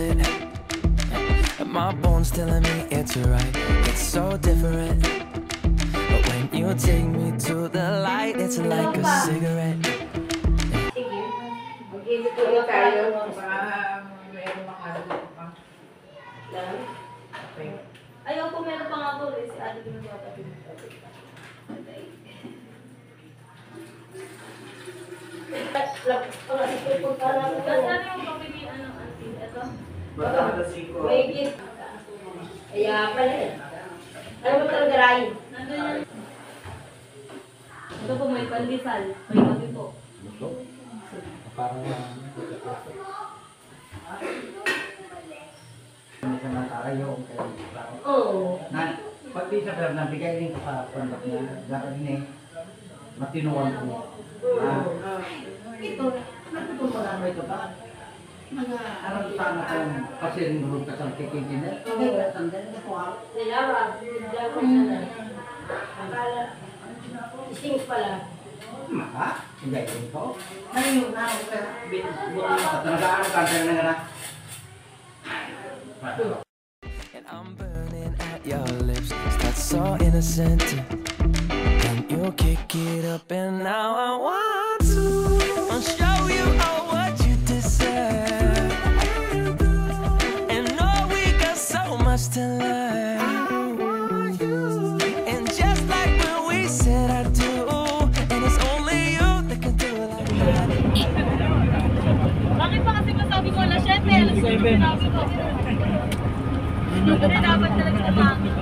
it. My bones telling me it's right. It's so different. But when you take me to the light, it's like a cigarette. Sige. Mag-init ko tayo. Meron makalagot pa. Ayaw ko meron pa nga po si ate ko nung bata. Saan yung kapilian ng auntie? Ito? May gift. Kaya pala eh. Ano ba talaga rayin? Nandun yan. Ito po may pandesal. May kape po. Parang Oo. pag di sa pero nabigay din ko sa product niya, dapat din matinuan ko. Ito, natutunan mo na ito ba? Nag-aaral sana kung kasi rinurog ka sa tikikin na. Hindi, tandaan ko ha. Nilawa. Nilawa sana. Akala. Isings pala. Maka, higay din ko. Ngayon na ako ka, nag-aaral ka sa nga. And I'm burning at your lips. That's so innocent. Then you kick it up, and now I want to show you all what you deserve. And know we got so much to learn. And just like when we said I do, and it's only you that can do it like that. Bakit pa kasi masabi ko na 7? Alas 7 sinabi ko. Hindi dapat talaga na pangit.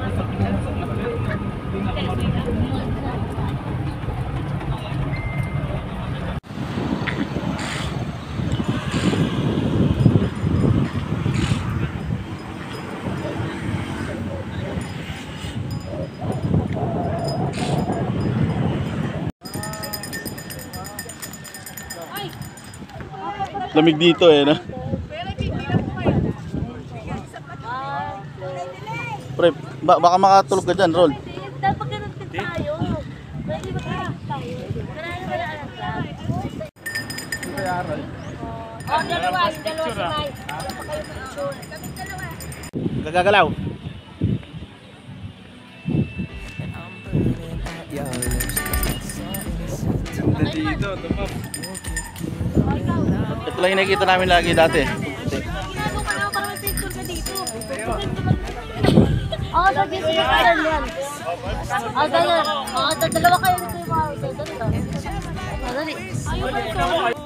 Lamig dito eh, no? Pre, baka makatulog ka dyan, Rol. Dapat ganun din tayo. Pwede ba tayo? Marami ba yung alam lang? Oh, dalawa si Mike. Wala pa kayo picture. Kaming dalawa. Gagagalaw. Dito, Ito lang yung nakikita namin lagi dati. Ginagawa ka naman para may picture ka dito. Oo, sabi ko yung karan yan. Oo, ganyan. Oo, dalawa kayo dito yung mga ganito. Oo, dali. Ayun, tayo.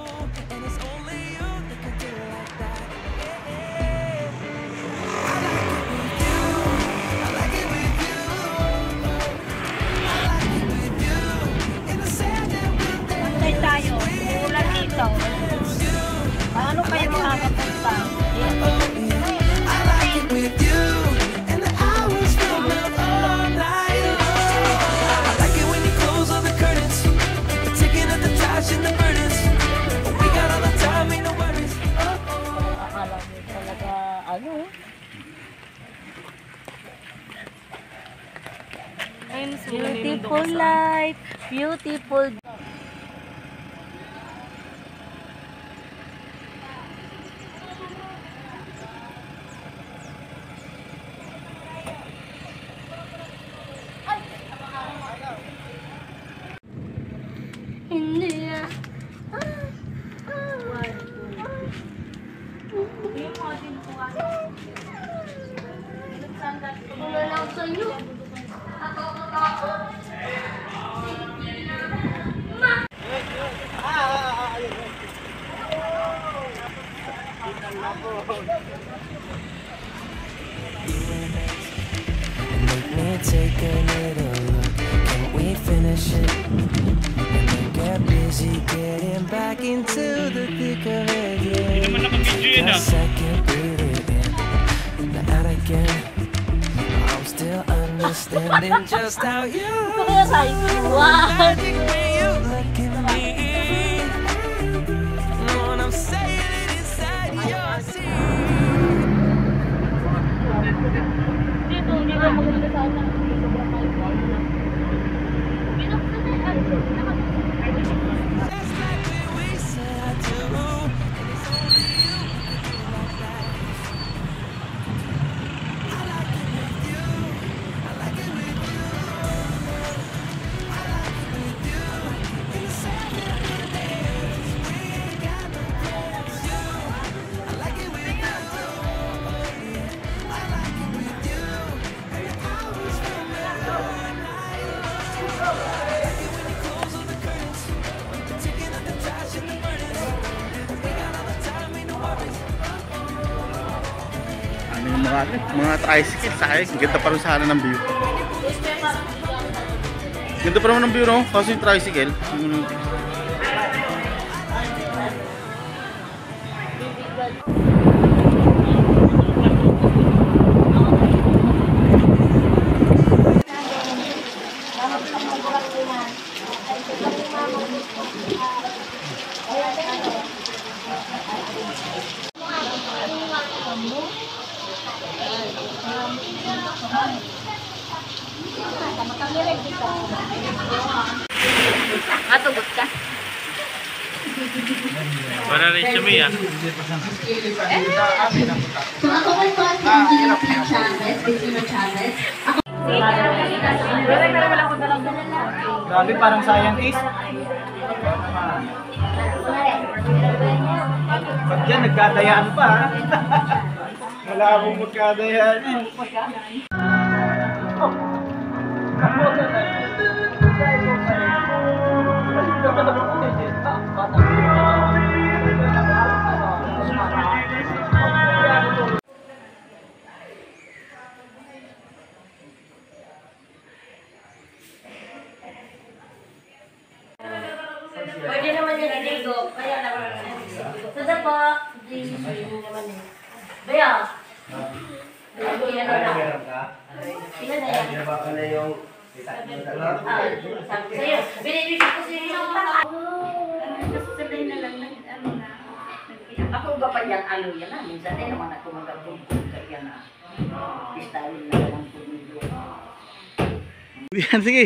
Ulan dito. Paano kayo makakapunta? I like it with you, and the hours feel all night long. I like it when you close all the curtains, taking up the trash and the burdens. We got all the time, ain't no worries. Akala mo talaga, ano? Beautiful life, beautiful. Hindi na. Wala lang sa inyo. Make me take a little look. Can we finish it? And then get busy getting back into the thick of it. Yeah. A second, breathe it in. And again, I'm still understanding just how you magic when you look at me. Know what I'm saying? It inside your seat. Dito, hindi ka maganda sa akin. Just like when we said I do. And it's only you who can do like that. May mga tricycle sa akin. Ganda pa rin sana ng view. Ganda pa naman ng view, no? Kasi yung tricycle. Matugot ka. Para rin siya, Mia. Grabe, parang scientist. Ba't dyan, nagkadayaan pa ha? Wala akong magkadayaan eh. Pwede naman yung iligo. Kaya naman. Sada po. Hindi naman eh. Baya. Ilan na yan? Baka na yung Sabi sa'yo. Binibigay ko sa'yo yung sasabihin na lang ako ba pa yan? Ano yan na? Minsan din naman ako magagulong. Kaya na. Pistalin na lang tumilo. Yan, sige.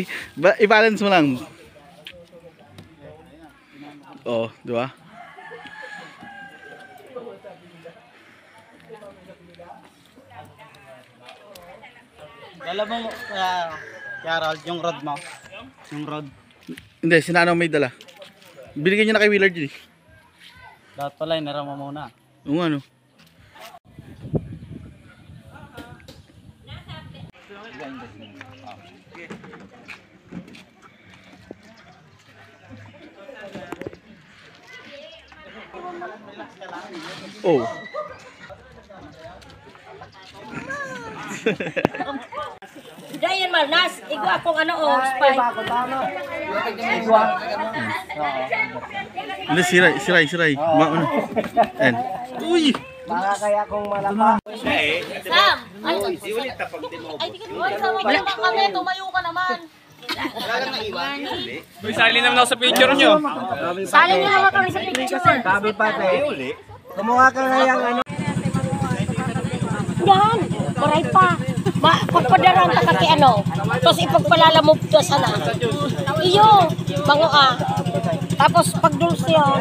I-balance mo lang. Oo, di ba? Dala mo, Harold, yung rod mo. Yung rod. Hindi, sinanong may dala. Binigyan niya na kay Willard yun eh. Dapat pala, inara mo muna. Oo nga, no? Oh. Dayan Marnas, igo akong ano o, spy. Hindi, siray. Mauna. And, uy! baka kaya kong malapa. Sam! Ay, di ka naman. Sama ka naman kami. Tumayo ka naman. Uy, sali naman ako sa picture nyo. Sali niyo naman kami sa picture. Sabi pa tayo. Kumuha ka na yung ano. Yan, maray pa. Pagpadaran ka kaki ano, tapos ipagpalalamog ka sana. Iyo, bango ah. Tapos pagdulce oh.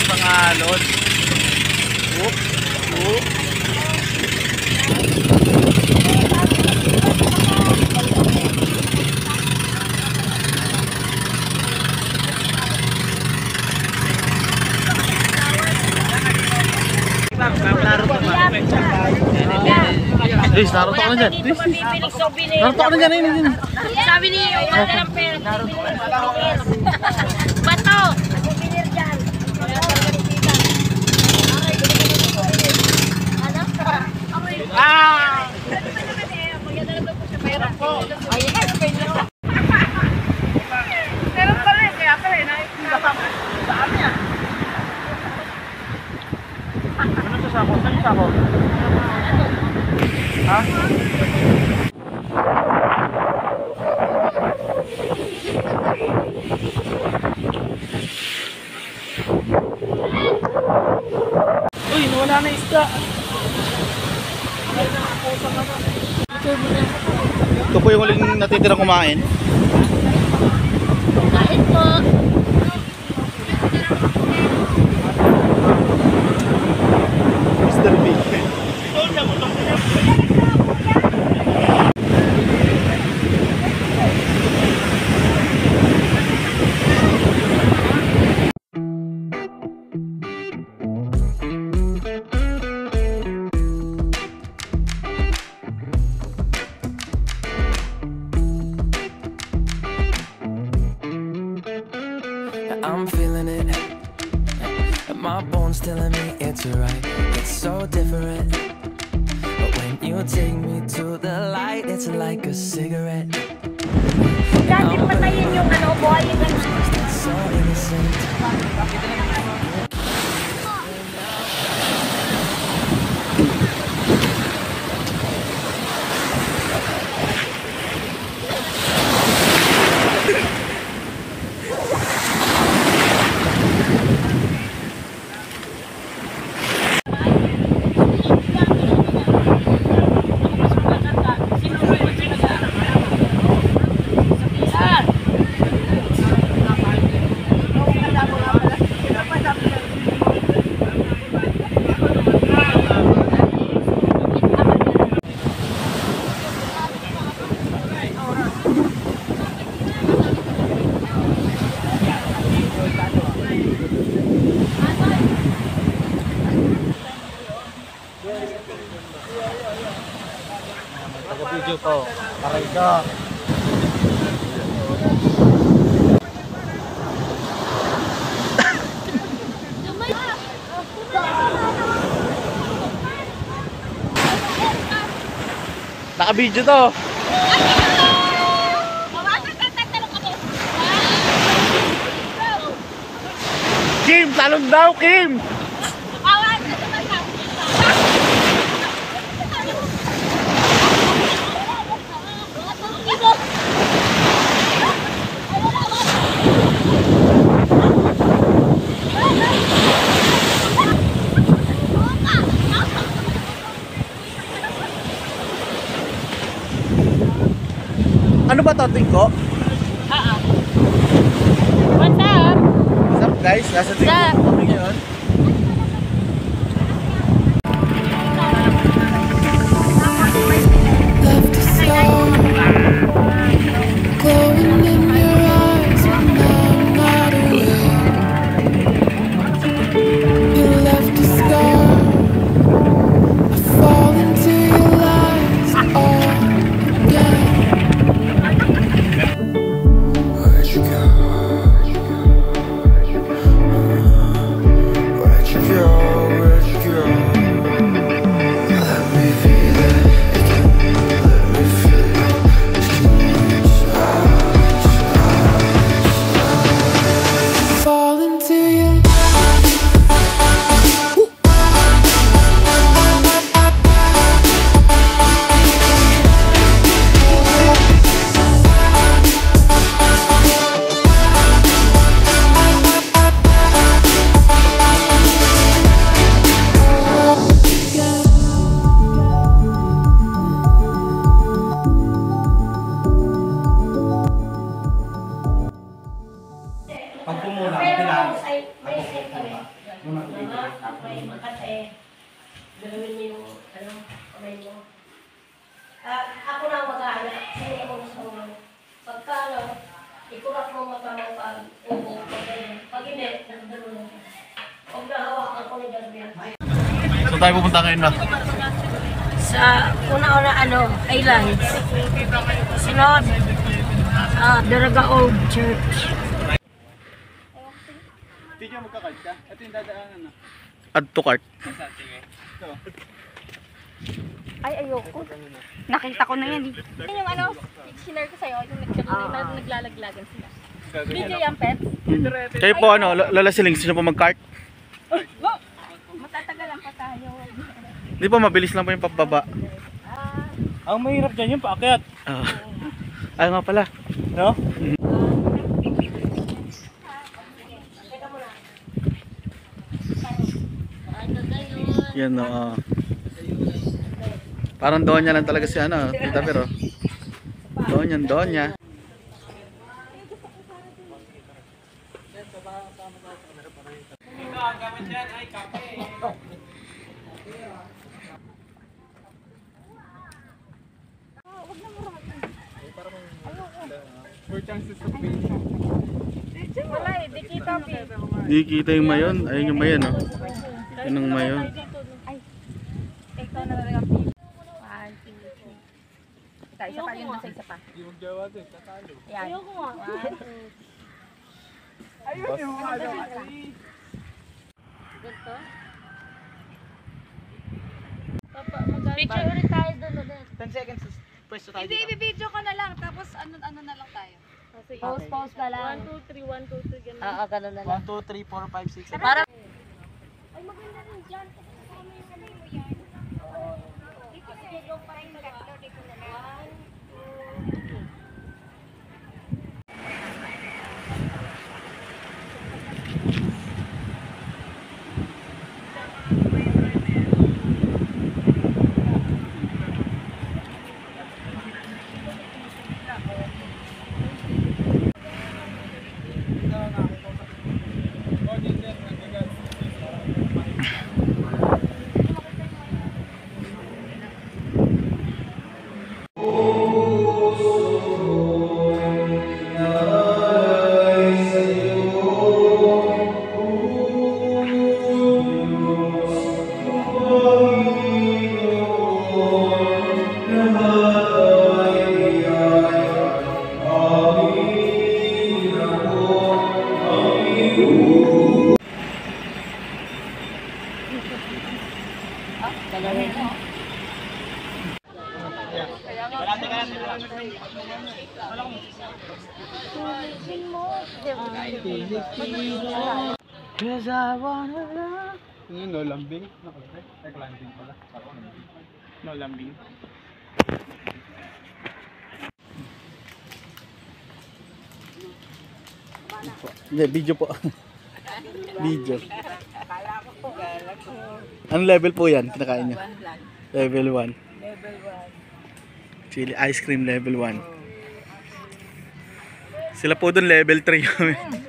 Pangalon. Tris, naruto ka na dyan. Tris, naruto ka na dyan. Ayun. Sabi ni wala ka ng pera. Bato! Ah! Meron pala kaya pala saan niya? Ano sa sako? Saan yung sako? Ha? Uy, nawala na isda. Ito po yung huling natitirang kumain. Kain po. Mr. Big. I'm feeling it. My bones telling me it's right. It's so different. But when you take me to the light, it's like a cigarette. Dati patayin yung ano, buhay yung It's so innocent. Video ko. Para ito. Naka-video to. Kim, talon daw, Kim! Ano ba to, Tingko? What's up? What's up guys? Nasa Tingko kami ngayon. Left a star glowing in your eyes when I'm not awake. You left a scar. I fall into your lies all again. Where'd you go? Where'd you go? Where'd you go? Let me feel it again. Let me feel it. Fall into you. Pag pumula, Pero pinag. may site kami. Muna, Okay, kasi gawin mo yung ano, kamay mo. Ako na maghahanap. Hindi ako gusto mo. Pagka ano, ikurat mo mata mo pag upo. Pag hindi, nagdalo na siya. Huwag nahawakan ko ni Gabriel. Saan tayo pupunta ngayon na? Sa una-una islands. Sunod, Daragaog Church. Video magkakart ka? Ito yung dadaanan na. Add to cart. Ay, ayoko. Nakita ko na yan eh. Yan yung ano, sinare ko sa'yo, yung naglalaglagan sila. Video yan, Pet. Kayo po ano, lalasiling, sino po mag-cart? Matatagalan pa tayo. Hindi po, mabilis lang po yung pababa. Ang mahirap dyan yung paakyat. Ay nga pala. No? Yan o. Parang Donya lang talaga si ano, Tita Pero. Donya. Ang gamit dyan ay kape. For chances of being. Wala eh, di kita. Di kita yung mayon. Ayun yung mayon oh. Yun ang mayon. Ay, ikaw na talaga. 1, 2, 3. Isa pa rin sa isa pa. Yung magjawa din, tatalo. Yan. Ayoko nga. 1, 2. Ayun yung ano. Picture ulit tayo doon ulit. 10 seconds. Pwesto tayo Hindi, dito. i-video ka na lang. Tapos ano na lang tayo. Pause ka lang. 1, 2, 3, 1, 2, 3, ganun. Oo, ganun na lang. 1, 2, 3, 4, 5, 6, 7. Para Ay, maganda rin dyan. Kasi kasama yung kamay mo yan. Dito sa video pa rin tatlo. Dito na lang. Cause I wanna love. Yun, no lambing. Nakalagay. Like landing pala. No lambing. Hindi, video po. Video. Anong level po yan? Kinakain nyo? Level 1. Chili ice cream level 1. Sila po doon level 3.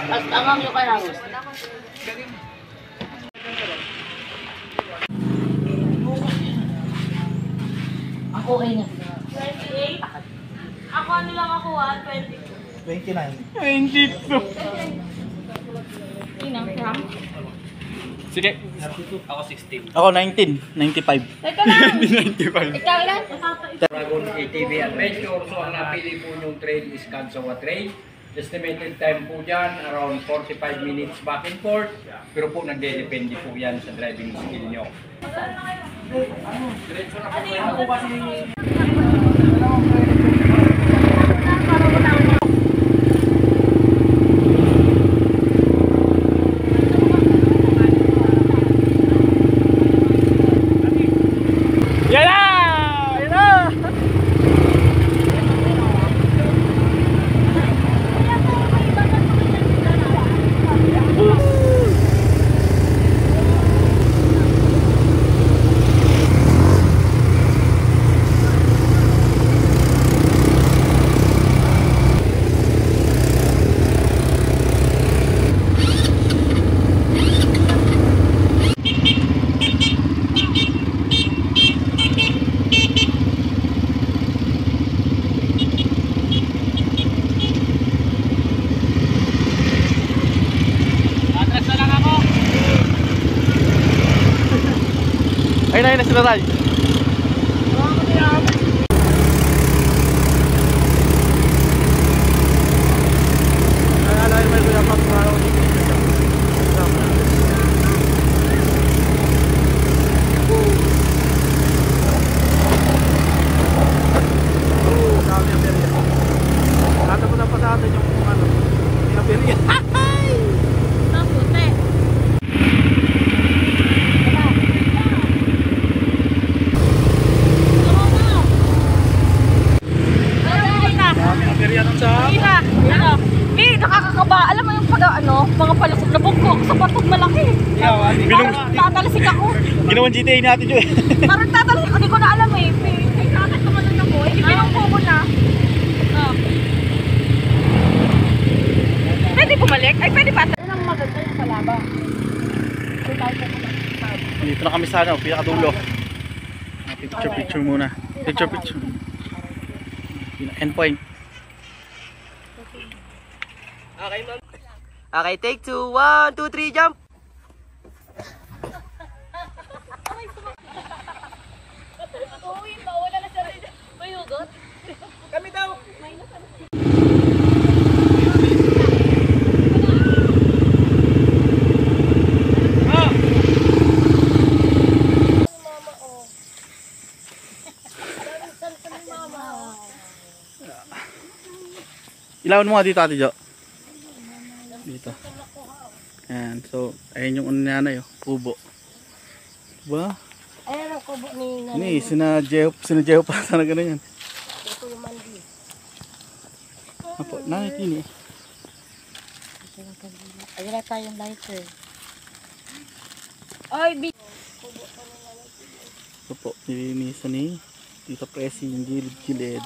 Basta ang yung kanawos. Ang okay niya. 28. Ako ano lang ako 29. 22. Sige. Ako 16. Ako 19. 95. Teka lang. 95. Ikaw ilan? Dragon ATV Adventure. So ang napili po yung trail is Kansawa Trail. Estimated time po dyan around 45 minutes back and forth. Pero po nagde-depende po yan sa driving skill nyo. Diretso na po kayo. Ayun na sila tayo. Nakakakaba. Alam mo yung pag mga palusok na bungko sa patog malaki. Tatalasik ako. Ginawan GTA natin yun eh. Parang tatalasik ako. Hindi ko na alam eh. Ay, tatas naman nun ako. Hindi binungko ko na. Pwede bumalik? Ay, pwede pa. Ano ang maganda yung palaba? Dito na kami sa pinakadulo. Picture muna. Picture. Endpoint. Okay, take 2, 1, 2, 3, jump! Ilawan mo nga dito, Ate Jo. Dito. Ayan. So, ayun yung nanay, oh. Kubo. Diba? Ayan ang kubo ni nanay. Ni, sina Jeho pa sana ganun yan. Ito yung mandi. Apo, nanay, tini. Ayun na tayong lighter. Ay, Ito po, nilinisan ni Tita Presi yung gilid-gilid.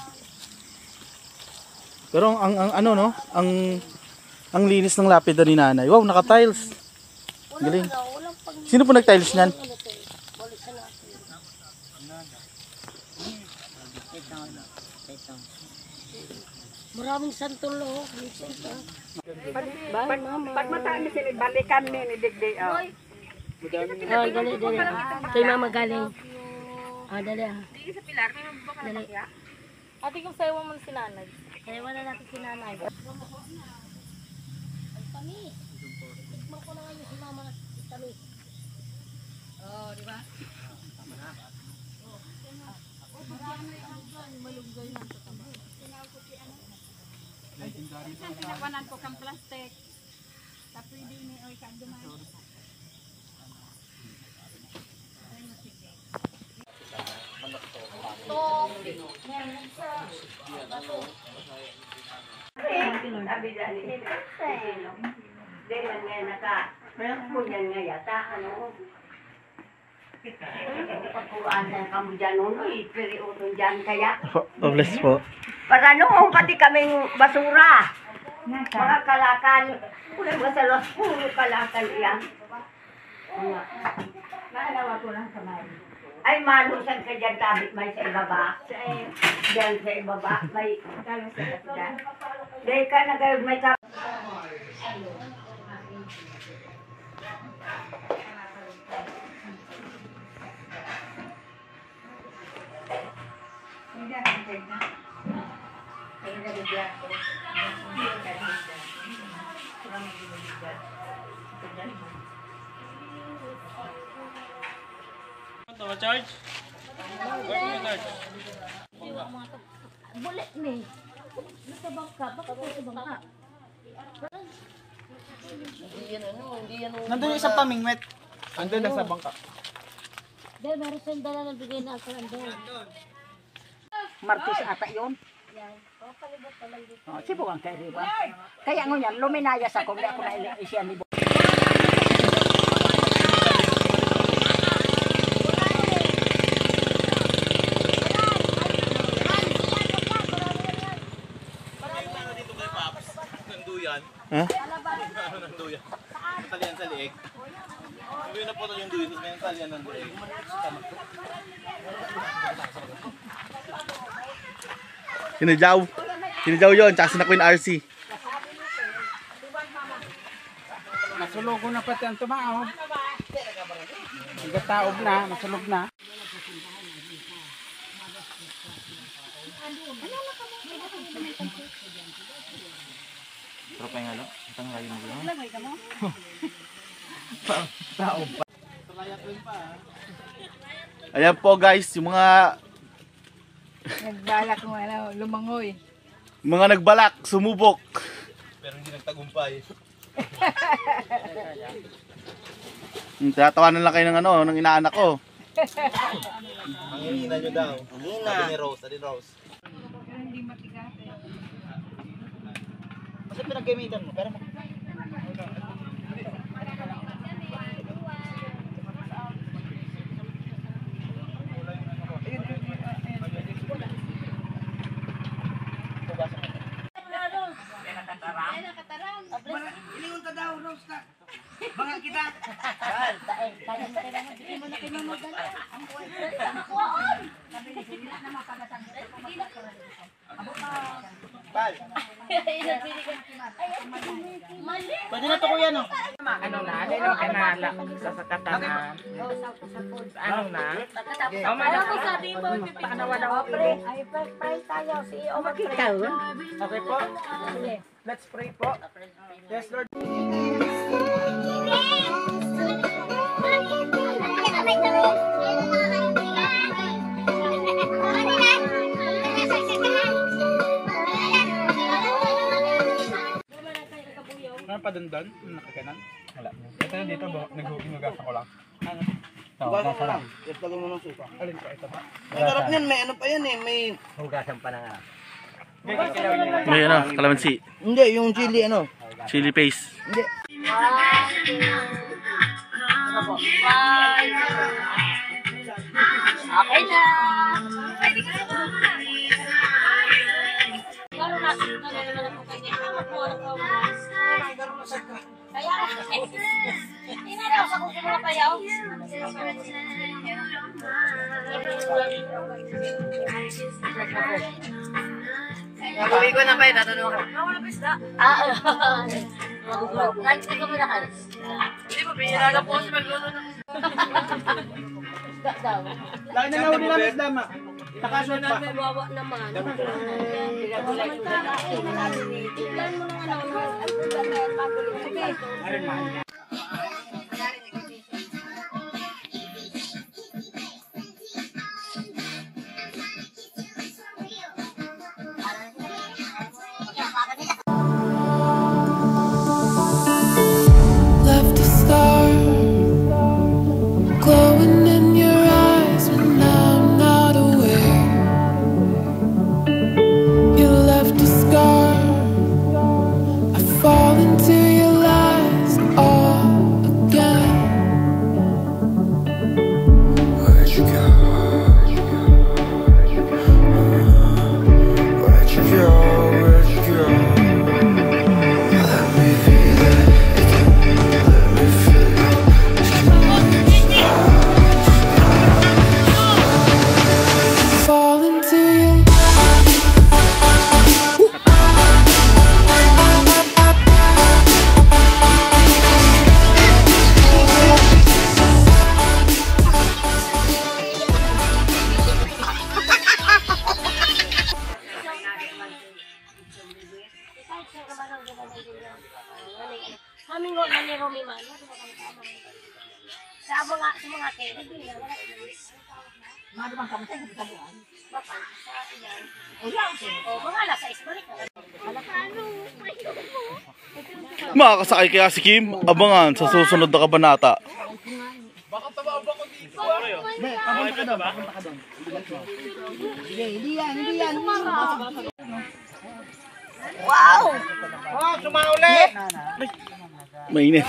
Pero ang ano no, ang linis ng lapida ni nanay. Wow, naka-tiles. Galing. Sino po nag-tiles niyan? Maraming santol lo. Pag mataan na sila, balikan ni Digday. Dali. Kay mama galing. Dali ah. Hindi sa pilar, may mababa ka na kaya? Ate, kung sayo mo si nanay. Kaya wala natin si nanay. Ay, tamis. Tikman ko na ngayon si mama na tamis. Oo, di ba? Isang pinapanan ko kang plastic. Tapos hindi ni oy kagduman. Sabi dali, di man nga naka, punyan nga yata, ano. Pagkuhaan na kamo dyan nun, pero utong dyan kaya. Oh, bless po. Para noong pati kaming basura. Mga kalakal. Puro masalos, puro kalakal yan. Naalawa ko lang sa may. Ay, malusan ka dyan, tabit may sa ibaba. Dyan sa ibaba, may kalusan ka dyan. Dahil ka nagayod may ka... Charge? Bulit ni. Sa bangka, baka po sa bangka. Nandun yung isang pamingwet. Andun na sa bangka. Dahil meron siyang dala ng bigay na ako nandun. Martis ata yun. Yan. Palibot pa lang dito. Sibo ang kay Riba. Kaya ngunyan, luminayas ako, hindi ako na isya ni Ha? Ng duyan. Talian sa liig. Sabi na po yung duyan, tapos may talian ng liig. Sinajaw. Sinajaw yun, tsaka sina Queen RC. Masulogo na pati ang tumao. Gataob na, masulog na. Tropa yung ano? Itang layo mo yun. Ayan po guys, yung mga Nagbalak mo ano, lumangoy. mga nagbalak, sumubok. Pero hindi nagtagumpay. Tinatawanan lang kayo ng ano, ng inaanak ko. Ang hihina nyo daw. Sabi ni Rose, sabi ni Rose. Kasi pinag-gamitan mo, pero Iniunta daw, Rose na. Baka kita. Pwede na to kuya no? Ano na? Ano yung kanala sa sakatanan? Ano na? Ayaw ko sa di ba? Okay po? Let's pray po. Yes Lord. Ano pa doon? Nakaganan? Wala. Ito na dito, naghugasan ko lang. Ano? Hugasan lang. Lagyan mo ng suka. Alin pa ito ba? Ang sarap niyan, may ano pa yan eh, may... Hugasan pa na nga. May ano, kalamansi. Hindi, yung chili ano. Chili paste. Hindi. Okay na. Lalo na naman ako kanya. Kaya, inaraw sa kung kumula pa yaw. Uwi ko na pa yun, natulungan ka. Nawala pa isda. Nanti ko muna ka. Hindi mo, piniraga po si magluto ng Isda daw. Laki na nahuli lang isda ma. Nakaswat pa. Bawa naman. Tignan mo naman ako. Left a star glowing in your eyes when I'm not aware. You left a scar. I fall into your lies all again. Where'd you go? Where'd you go? Where'd you go? Let me feel it. Let me feel it. Fall into you. Kami ngo na ni Romy man. Sa mga kay. mga dumang kamusta yung kabuan. Baka sa iyan. O mga alas 6 balik. Makakasakay kaya si Kim, abangan sa susunod na kabanata. Papunta ka doon. Hindi yan. Wow! Oh, sumaulit! Mainit.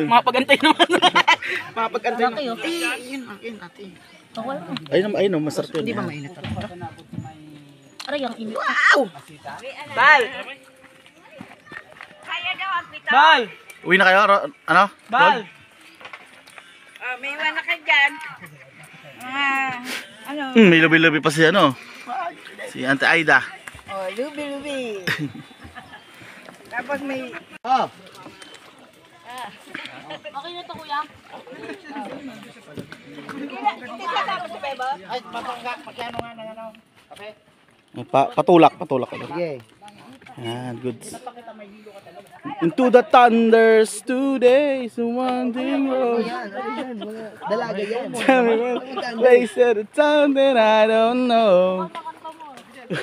Mapagantay naman. Mapagantay naman. Yun, ate. Ayun, masarap yun. Hindi ba mainit? Aray ang init. Wow! Bal! Kaya daw ang pita. Bal! Uwi na kayo? Ano? Bal! May iwan na kayo dyan. May labi-labi pa si ano. Si Auntie Aida. Oh, lubi. Tapos may... Oh, Okay na to kuya. Ay, matangga. Pakiano nga na ano. Kape? Patulak. sige. Yan, good. Into the thunders today, so one thing wrong. Yan, mga dalaga yan. Tell me what they said it's something I don't know.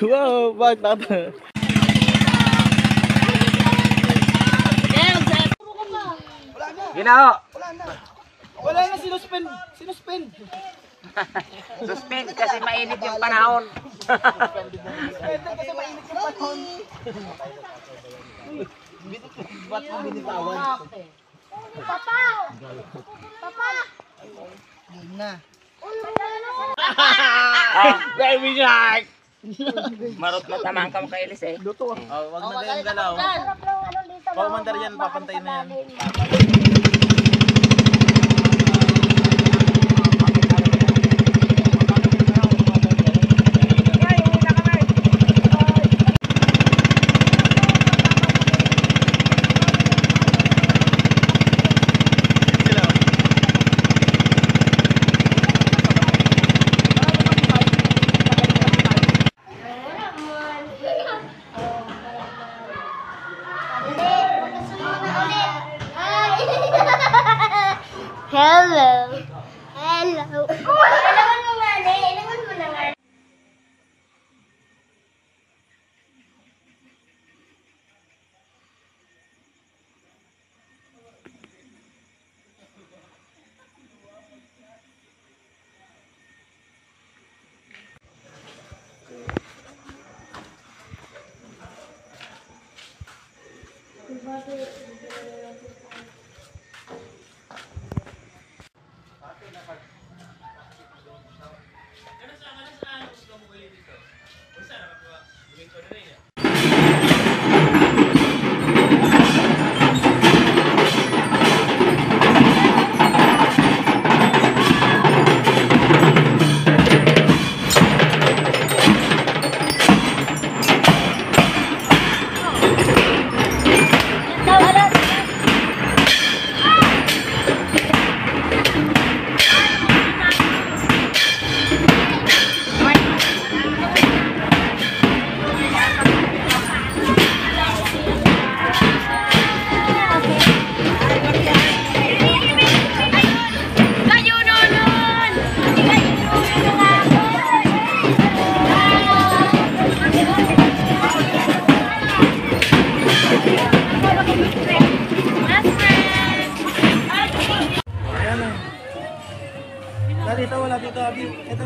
Wow, bakit natin? Ginao! Wala na, sinuspend. Suspend kasi mainit yung panahon. Suspend kasi mainit yung panahon. Ba't mo binitawan? Papa! Yun na. Baby shark! Marot na tamang ka makailis eh. Wag na din galaw. Sarap lang ano dito. Pag mandar yan, papantay na yan. Hello. Ilawan mo nga, ilawan mo na nga. Dito, wala dito, Abi. Ito.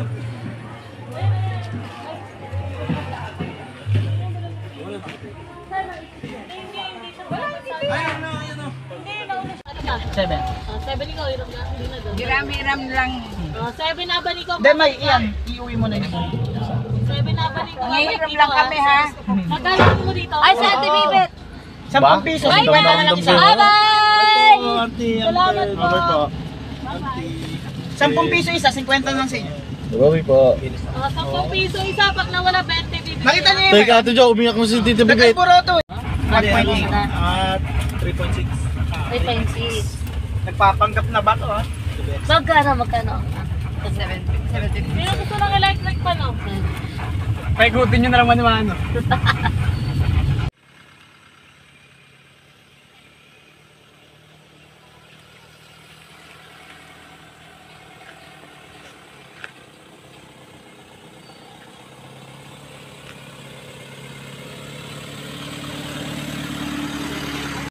Seven ikaw, hiram na. Hindi na doon. Hiram lang. Seven aban ikaw. Hindi, may iyan. Iuwi mo na yun. Seven aban ikaw. Nangihiram lang kami, ha? Magkano mo dito? Ay, sa Ate Bibet. 10 piso, 50 na lang isa. Bye-bye! Salamat po. 10 piso isa, 50 lang sa inyo. Bawi po. 10 piso isa, pag nawala 20 bibig. Nakita niyo yun? Teka, Ate Jo, umiyak mo si Tito Bibet. Nagkapuro to. 3.6. 3.6. Nagpapanggap na ba to, ha? Magkano? 70. Sino gusto lang i-like pa, no? Paikutin nyo na lang ano.